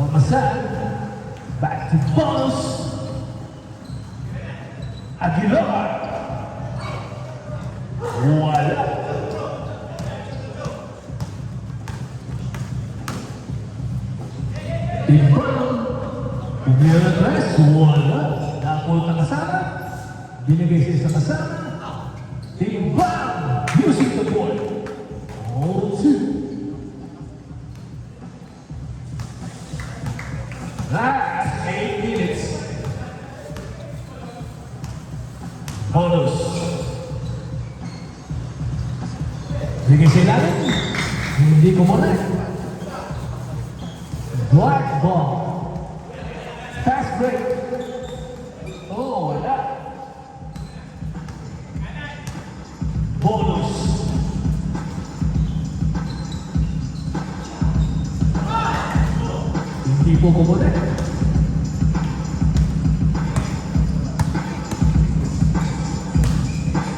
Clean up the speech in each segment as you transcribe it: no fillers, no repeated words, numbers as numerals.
Almazan. Back to Bonos. Aguilar. Wala. Timbang. Umiratras. Wala. Nakapulot ang kasama. Binigay sa isang kasama. Timbang. Using the ball. All two. Last 8 minutes. Bonus. Bigay sila rin. Hindi kumonect. Black ball. Fast break. Oh, wala. Bonus. Hindi po kumonect.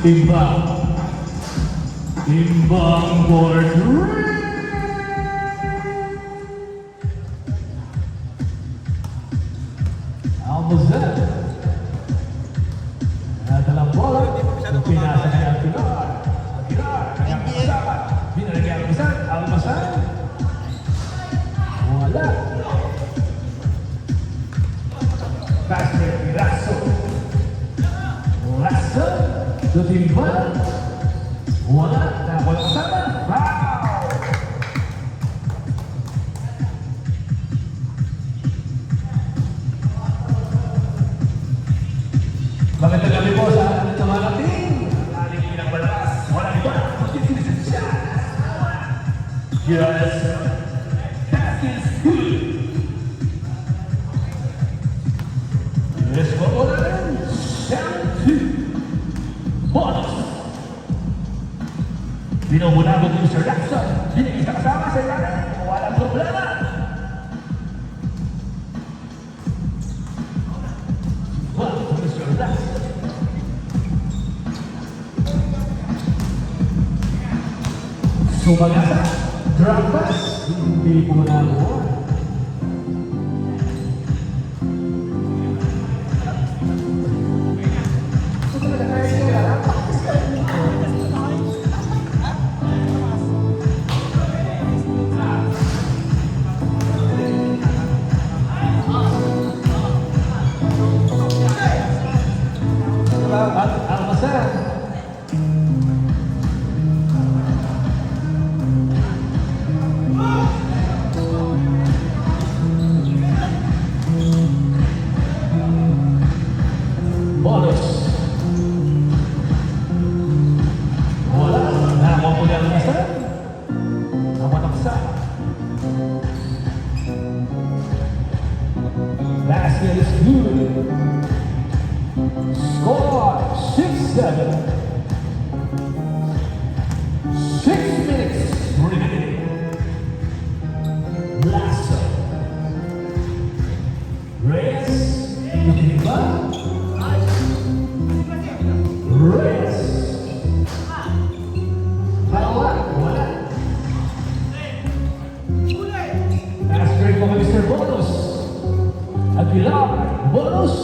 Timbang. Timbang board. Almazan. Nadalang bola. Pinasa niya ang Aguilar. Aguilar. Kanyang kasama. Binalagyan ang Almazan. Almazan. Wala. Fast break. Lasso. Lasso. Timbang. Wala. Wala kasama. Foul! Magandang gabi po sa ating mga natin. Ang ating pinagbalas. Walang iba. Mag-finish siya. Yes. That is good. Yes, wala rin. 7-2. Bonus. Binubunabog yung Sir Lacson. Binigay sa kasama sa ilalim. Walang problema. Wow, Mr. Lacson. Sumagasa. Drop pass. Hindi bunabog. Almazan. Bonus. Wala. Nakakuha po niya Almazan. Nakataksa. Last year is good. Score 6-7. 6 minutes remaining. Lasso. Reyes. Timbang. Reyes. Wala. Last break po kay Mr. Bonus. Aguilar. Bonus.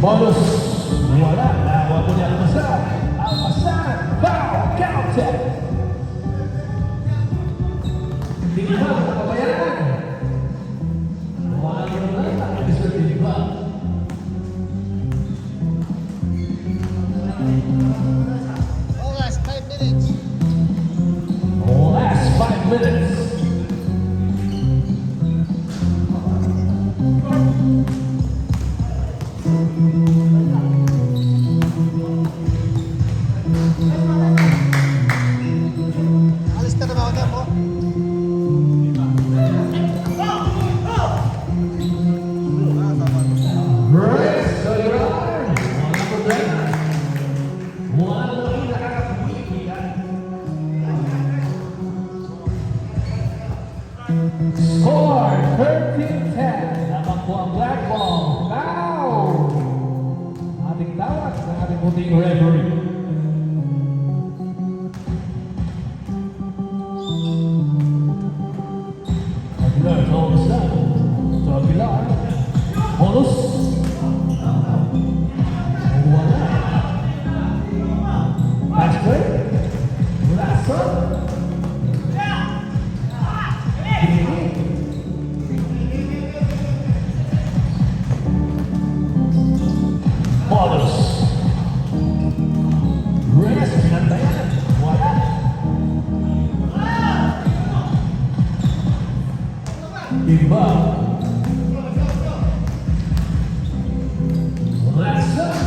Bonus. Wala. Nakuha po niya Almazan. Almazan. Foul. Counted. Timbang. Nakabayaran. Wala problema. Mr. Timbang. Last 5 minutes. Last 5 minutes. Alis ka na ba ako po? Reyes. Aguilar. Wala problema. Wala nakakakuwi. Iba. Last up.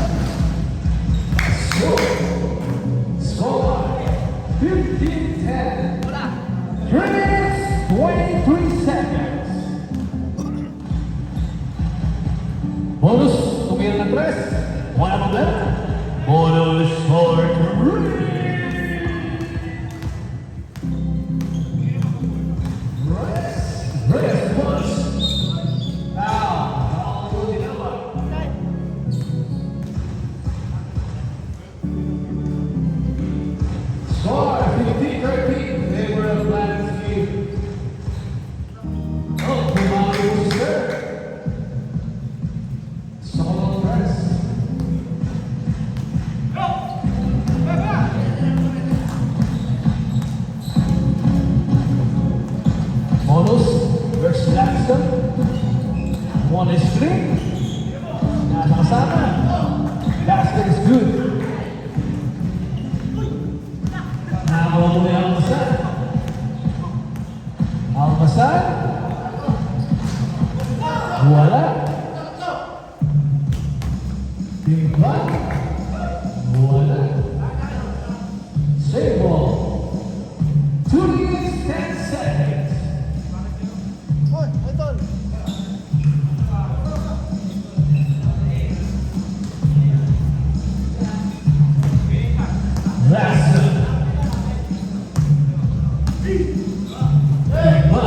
Score 15-10. 3 minutes, 23 seconds. Bonus, tumira ng 3. Wala problema. Bonus for 3. Reyes, bonus. Foul. Foul, Dinawa. Score 15-13. They were a blank team. Oh, Kumali was there. Solo press. Bonus versus Laxton. 1 is 3. Nasa kasama. Laxton is good. Nakakuha mo na yung Almasan. Almasan. Wala. Timba. Wala. Save ball. 2 minutes, 10 seconds. Hoy, idol. Last up. Timba.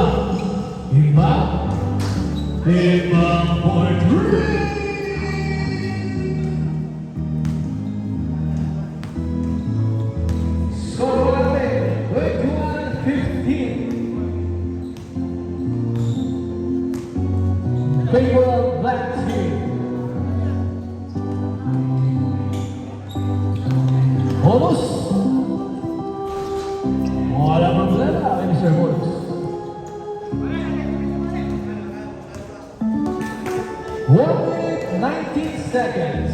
Timba for 3. Score natin, 21-15. Favor of black team. Bonus. Wala problema, Mr. Bonus. 1 minute, 19 seconds.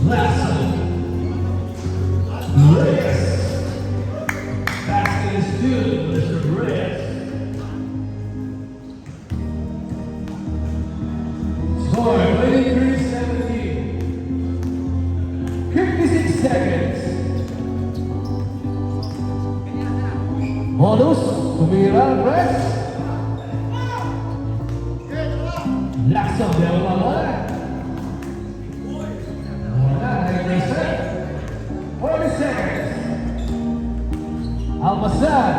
Last one. Reyes. Basket is good, Mr. Reyes. Score 23-17. 56 seconds. Bonus, tumira, press. Laxton, dalawa wala. Wala, 40 seconds. Almasan.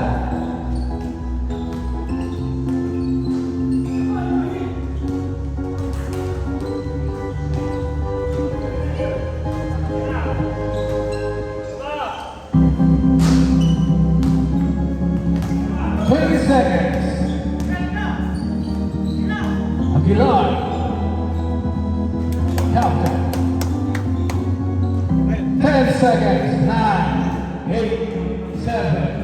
Seconds. Aguilar. Captain. 10 seconds. 9, 8, 7,